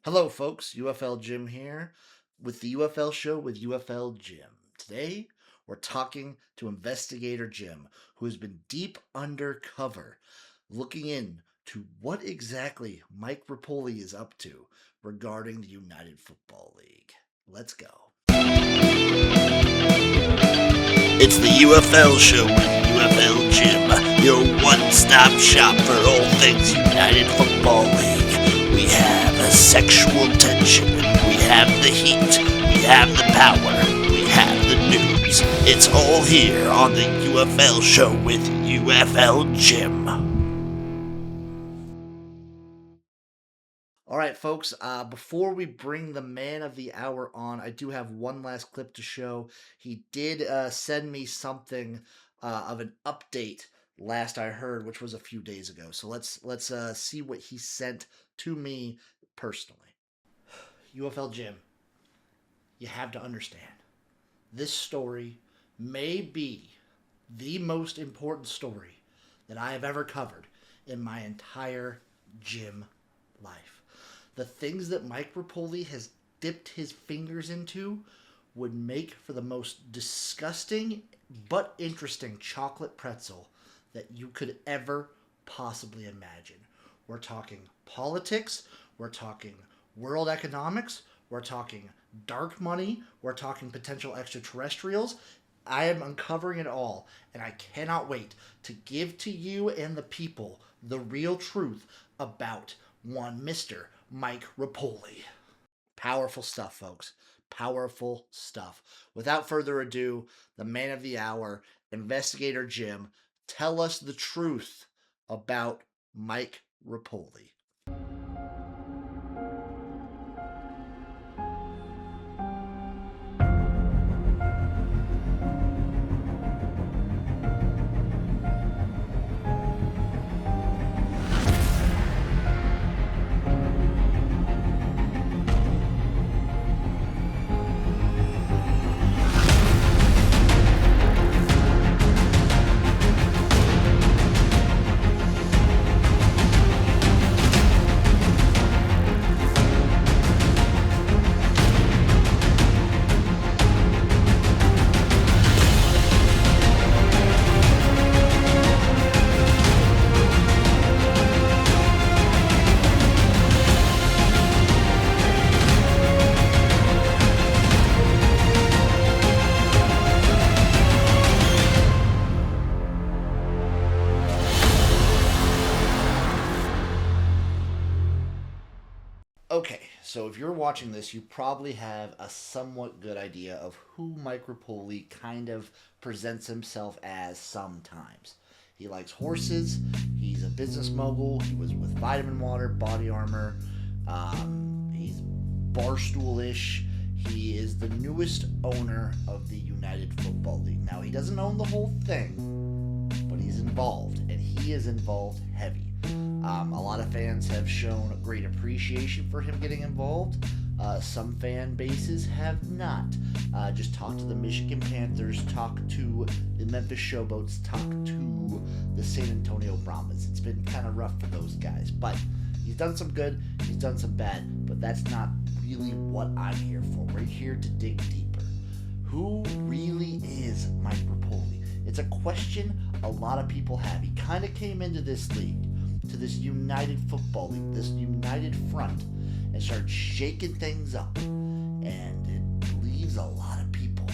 Hello, folks. UFL Jim here with the UFL show with UFL Jim. Today, we're talking to investigator Jim, who has been deep undercover, looking in to what exactly Mike Repole is up to regarding the United Football League. Let's go. It's the UFL show with UFL Jim, your one-stop shop for all things United Football League. We have a sexual tension, we have the heat, we have the power, we have the news. It's all here on the UFL show with UFL Jim. All right, folks, before we bring the man of the hour on, I do have one last clip to show. He did send me something of an update last I heard, which was a few days ago. So let's see what he sent to me personally. UFL Jim, you have to understand. This story may be the most important story that I have ever covered in my entire gym life. The things that Mike Rapoli has dipped his fingers into would make for the most disgusting but interesting chocolate pretzel that you could ever possibly imagine. We're talking politics, we're talking world economics, we're talking dark money, we're talking potential extraterrestrials. I am uncovering it all, and I cannot wait to give to you and the people the real truth about one Mr. Mike Repole. Powerful stuff, folks. Powerful stuff. Without further ado, the man of the hour, Investigator Jim, tell us the truth about Mike Repole. Okay, so if you're watching this, you probably have a somewhat good idea of who Mike Repole kind of presents himself as sometimes. He likes horses, he's a business mogul, he was with Vitamin Water, Body Armor, he's barstool-ish. He is the newest owner of the United Football League. Now, he doesn't own the whole thing, but he's involved, and he is involved heavy. A lot of fans have shown great appreciation for him getting involved. Some fan bases have not. Just talk to the Michigan Panthers, talk to the Memphis Showboats, talk to the San Antonio Brahmas. It's been kind of rough for those guys, but he's done some good, he's done some bad, but that's not really what I'm here for. We're here to dig deeper. Who really is Mike Repole? It's a question a lot of people have. He kind of came into this league, to this United Football League, this United Front, and started shaking things up. And it leaves a lot of people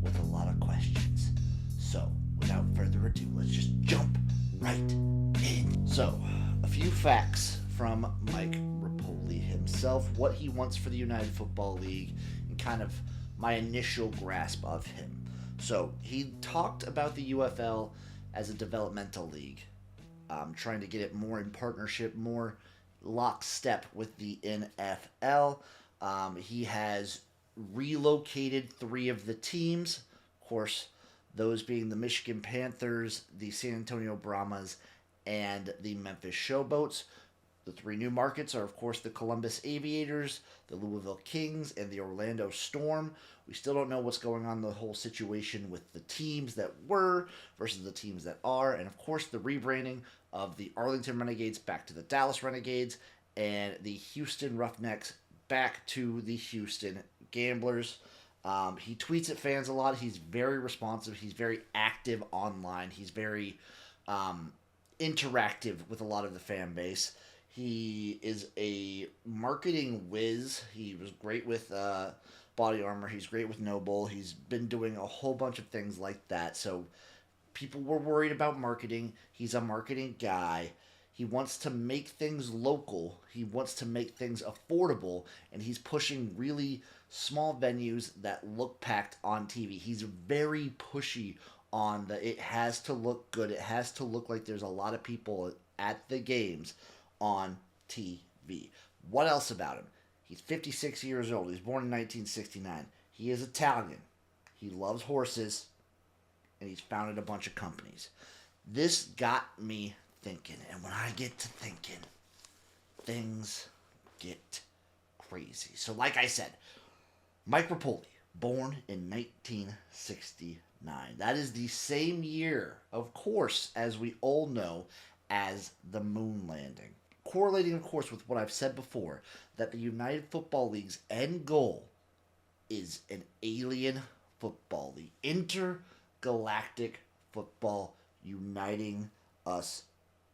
with a lot of questions. So, without further ado, let's just jump right in. So, a few facts from Mike Repole himself, what he wants for the United Football League, and kind of my initial grasp of him. So, he talked about the UFL as a developmental league, trying to get it more in partnership, more lockstep with the NFL. He has relocated 3 of the teams, of course, those being the Michigan Panthers, the San Antonio Brahmas, and the Memphis Showboats. The 3 new markets are, of course, the Columbus Aviators, the Louisville Kings, and the Orlando Storm. We still don't know what's going on in the whole situation with the teams that were versus the teams that are, and of course the rebranding of the Arlington Renegades back to the Dallas Renegades and the Houston Roughnecks back to the Houston Gamblers. He tweets at fans a lot. He's very responsive. He's very active online. He's very interactive with a lot of the fan base. He is a marketing whiz. He was great with Body Armor. He's great with Noble. He's been doing a whole bunch of things like that. So people were worried about marketing. He's a marketing guy. He wants to make things local. He wants to make things affordable, and he's pushing really small venues that look packed on TV. He's very pushy on the it has to look good. It has to look like there's a lot of people at the games on TV. What else about him? He's 56 years old. He was born in 1969. He is Italian. He loves horses, and he's founded a bunch of companies. This got me thinking, and when I get to thinking, things get crazy. So like I said, Mike Repole, born in 1969. That is the same year, of course, as we all know, as the moon landing. Correlating, of course, with what I've said before, that the United Football League's end goal is an alien football league. Intergalactic football uniting us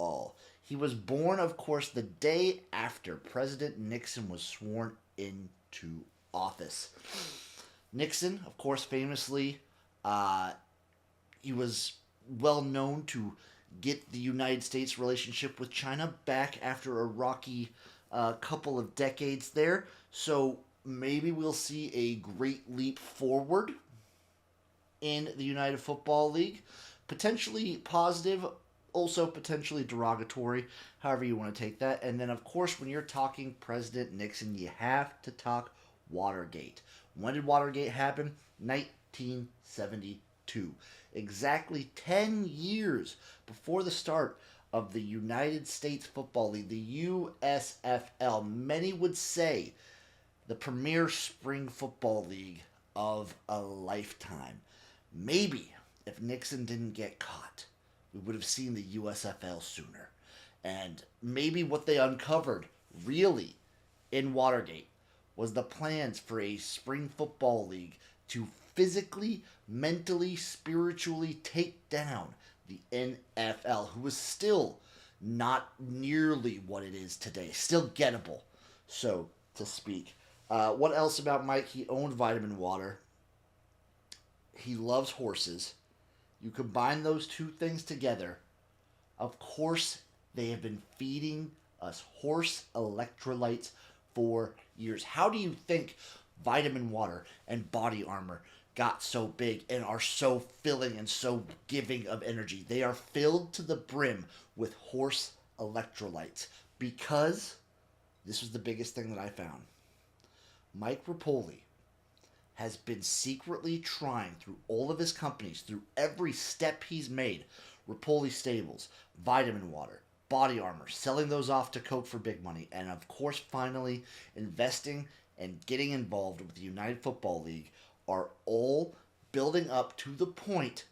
all. He was born, of course, the day after President Nixon was sworn into office. Nixon, of course, famously, he was well known to get the United States relationship with China back after a rocky couple of decades there. So maybe we'll see a great leap forward in the United Football League. Potentially positive, also potentially derogatory, however you want to take that. And then, of course, when you're talking President Nixon, you have to talk Watergate. When did Watergate happen? 1972. Exactly 10 years before the start of the United States Football League, the USFL. Many would say the premier spring football league of a lifetime. Maybe if Nixon didn't get caught, we would have seen the USFL sooner. And maybe what they uncovered, really, in Watergate, was the plans for a spring football league to physically, mentally, spiritually take down the NFL, who is still not nearly what it is today. Still gettable, so to speak. What else about Mike? He owned Vitamin Water. He loves horses. You combine those two things together, of course, they have been feeding us horse electrolytes for years. How do you think Vitamin Water and Body Armor got so big and are so filling and so giving of energy? They are filled to the brim with horse electrolytes because this was the biggest thing that I found. Mike Repole has been secretly trying through all of his companies, through every step he's made, Repole Stables, Vitamin Water, Body Armor, selling those off to Coke for big money, and of course finally investing and getting involved with the United Football League, are all building up to the point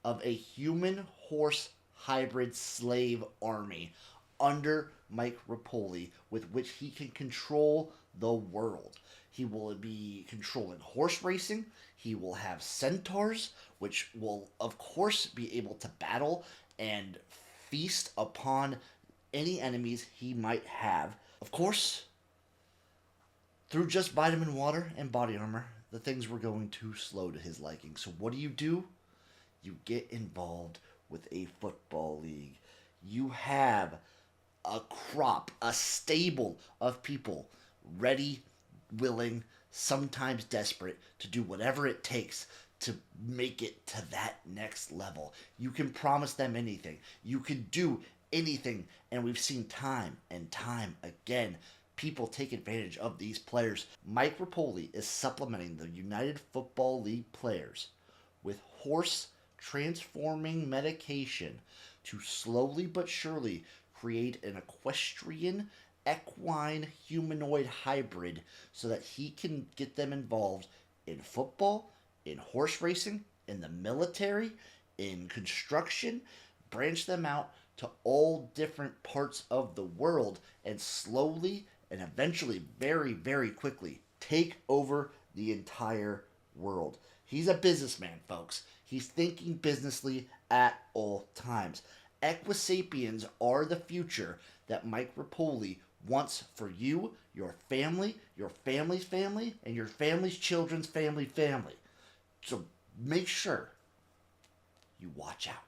of a human-horse hybrid slave army under Mike Repole, with which he can control the world. He will be controlling horse racing. He will have centaurs, which will, of course, be able to battle and feast upon any enemies he might have. Of course, through just Vitamin Water and Body Armor, the things were going too slow to his liking. So what do? You get involved with a football league. You have a crop, a stable of people ready, willing, sometimes desperate to do whatever it takes to make it to that next level. You can promise them anything. You can do anything. And we've seen time and time again people take advantage of these players. Mike Repole is supplementing the United Football League players with horse transforming medication to slowly but surely create an equestrian equine humanoid hybrid so that he can get them involved in football, in horse racing, in the military, in construction, branch them out to all different parts of the world, and slowly and eventually, very, very quickly, take over the entire world. He's a businessman, folks. He's thinking businessly at all times. Equisapiens are the future that Mike Repole wants for you, your family's family, and your family's children's family. So make sure you watch out.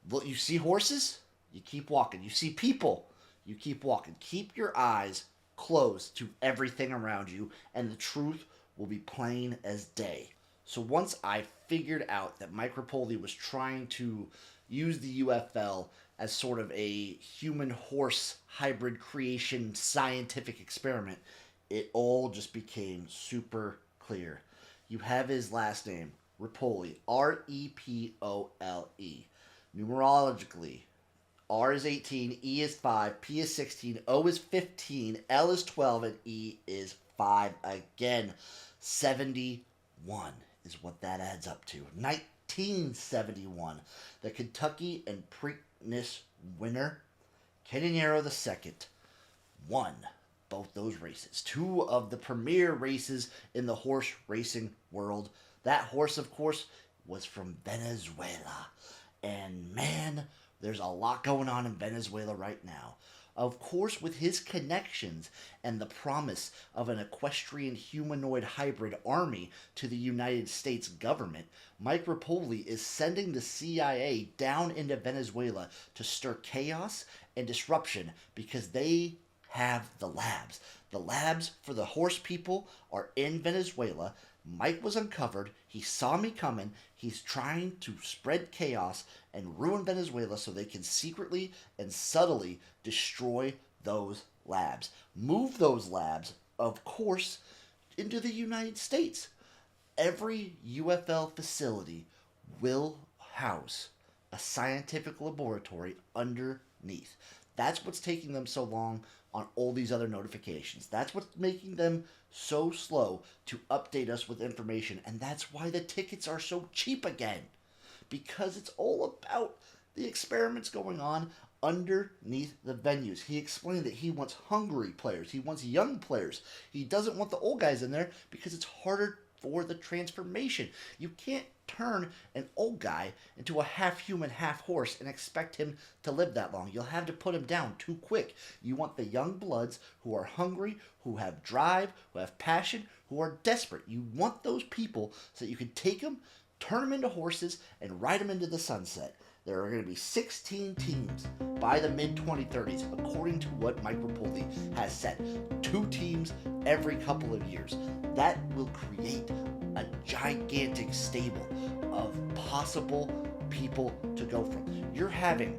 Look, you see horses? You keep walking. You see people? You keep walking. Keep your eyes closed to everything around you, and the truth will be plain as day. So once I figured out that Mike Repole was trying to use the UFL as sort of a human-horse hybrid creation scientific experiment, it all just became super clear. You have his last name, Repole, Repole. Numerologically, R is 18, E is 5, P is 16, O is 15, L is 12, and E is 5 again. 71 is what that adds up to. 1971. The Kentucky and Preakness winner, Cannoniero II, won both those races. Two of the premier races in the horse racing world. That horse, of course, was from Venezuela. And man, there's a lot going on in Venezuela right now. Of course, with his connections and the promise of an equestrian humanoid hybrid army to the United States government, Mike Repole is sending the CIA down into Venezuela to stir chaos and disruption because they have the labs. The labs for the horse people are in Venezuela. Mike was uncovered. He saw me coming. He's trying to spread chaos and ruin Venezuela so they can secretly and subtly destroy those labs. Move those labs, of course, into the United States. Every UFL facility will house a scientific laboratory underneath. That's what's taking them so long on all these other notifications. That's what's making them so slow to update us with information. And that's why the tickets are so cheap again. Because it's all about the experiments going on underneath the venues. He explained that he wants hungry players. He wants young players. He doesn't want the old guys in there because it's harder for the transformation. You can't turn an old guy into a half human, half horse and expect him to live that long. You'll have to put him down too quick. You want the young bloods who are hungry, who have drive, who have passion, who are desperate. You want those people so that you can take them, turn them into horses, and ride them into the sunset. There are going to be 16 teams by the mid-2030s, according to what Mike Repole has said. 2 teams every couple of years. That will create a gigantic stable of possible people to go from. You're having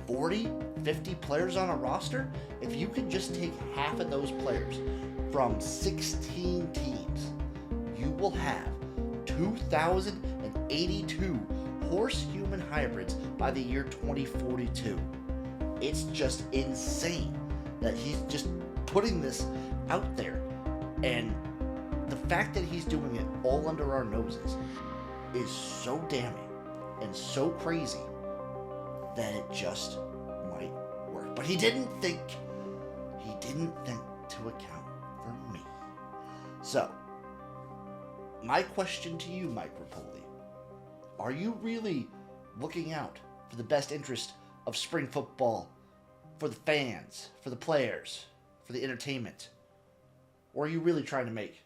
40, 50 players on a roster. If you could just take half of those players from 16 teams, you will have 2,082 horse-human hybrids by the year 2042. It's just insane that he's just putting this out there. And the fact that he's doing it all under our noses is so damning and so crazy that it just might work. But he didn't think to account for me. So, my question to you, Mike Repole, are you really looking out for the best interest of spring football, for the fans, for the players, for the entertainment? Or are you really trying to make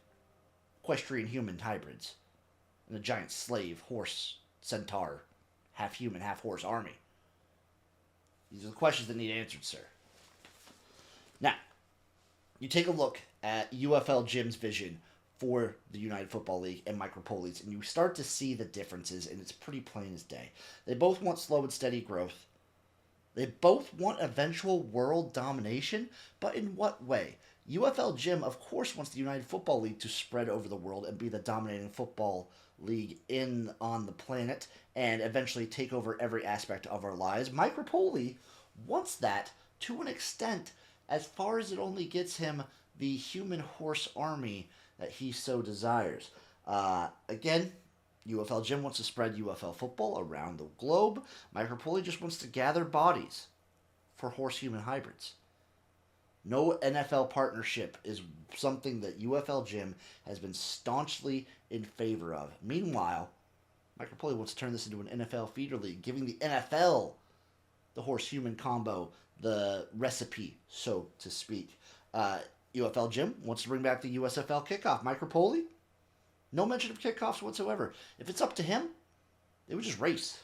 equestrian human hybrids and a giant slave, horse, centaur, half human, half horse army? These are the questions that need answered, sir. Now, you take a look at UFL Jim's vision for the United Football League and Mike Repole's, and you start to see the differences, and it's pretty plain as day. They both want slow and steady growth. They both want eventual world domination, but in what way? UFL Jim, of course, wants the United Football League to spread over the world and be the dominating football league on the planet and eventually take over every aspect of our lives. Mike Repole wants that to an extent, as far as it only gets him the human horse army that he so desires. Again, UFL Jim wants to spread UFL football around the globe. Mike Repole just wants to gather bodies for horse-human hybrids. No NFL partnership is something that UFL Jim has been staunchly in favor of. Meanwhile, Mike Repole wants to turn this into an NFL feeder league, giving the NFL the horse-human combo, the recipe, so to speak. UFL Jim wants to bring back the USFL kickoff. Mike Repole, no mention of kickoffs whatsoever. If it's up to him, they would just race.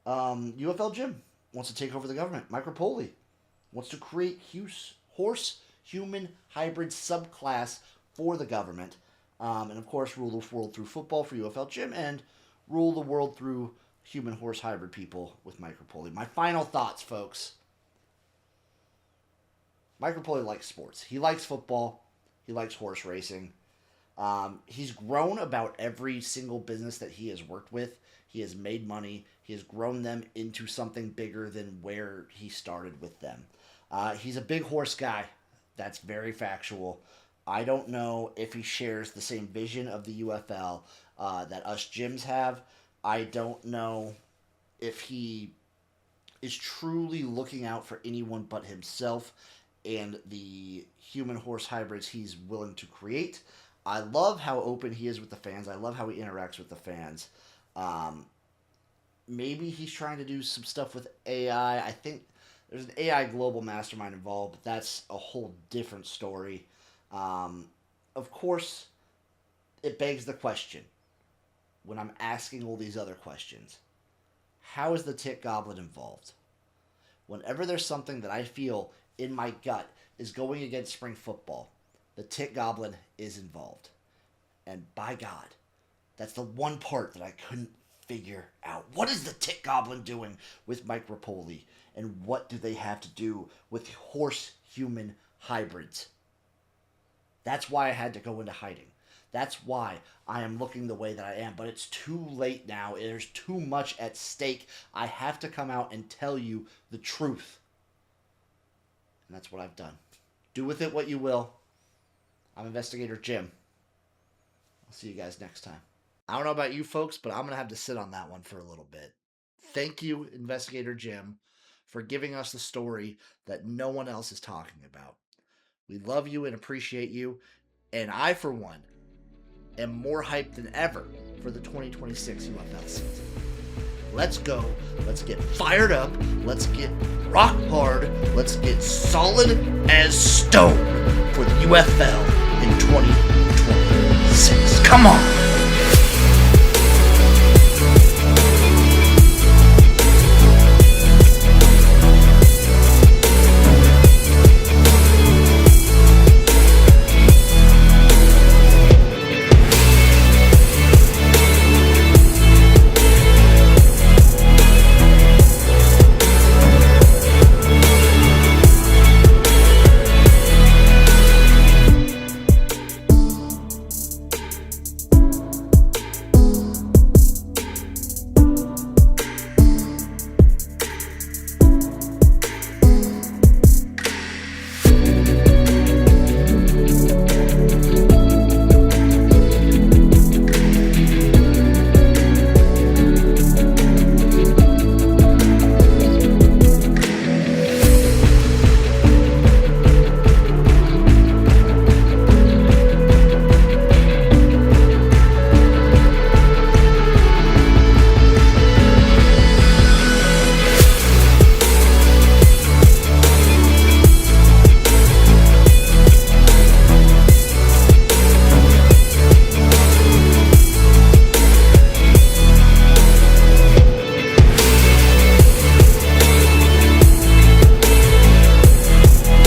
UFL Jim wants to take over the government. Mike Repole wants to create horse-human hybrid subclass for the government. And of course, rule the world through football for UFL Jim, and rule the world through human-horse hybrid people with Mike Repole. My final thoughts, folks. Mike Repole likes sports. He likes football. He likes horse racing. He's grown about every single business that he has worked with. He has made money. He has grown them into something bigger than where he started with them. He's a big horse guy. That's very factual. I don't know if he shares the same vision of the UFL that us gyms have. I don't know if he is truly looking out for anyone but himself and the human-horse hybrids he's willing to create. I love how open he is with the fans. I love how he interacts with the fans. Maybe he's trying to do some stuff with AI. I think there's an AI global mastermind involved, but that's a whole different story. Of course, it begs the question, when I'm asking all these other questions, how is the Tick Goblin involved? Whenever there's something that I feel in my gut is going against spring football, the Tick Goblin is involved. And by God, that's the one part that I couldn't figure out. What is the Tick Goblin doing with Mike Repole? And what do they have to do with horse-human hybrids? That's why I had to go into hiding. That's why I am looking the way that I am. But it's too late now. There's too much at stake. I have to come out and tell you the truth. And that's what I've done. Do with it what you will. I'm Investigator Jim. I'll see you guys next time. I don't know about you folks, but I'm going to have to sit on that one for a little bit. Thank you, Investigator Jim, for giving us the story that no one else is talking about. We love you and appreciate you. And I, for one, am more hyped than ever for the 2026 UFL season. Let's go. Let's get fired up. Let's get rock hard. Let's get solid as stone for the UFL in 2026. Come on.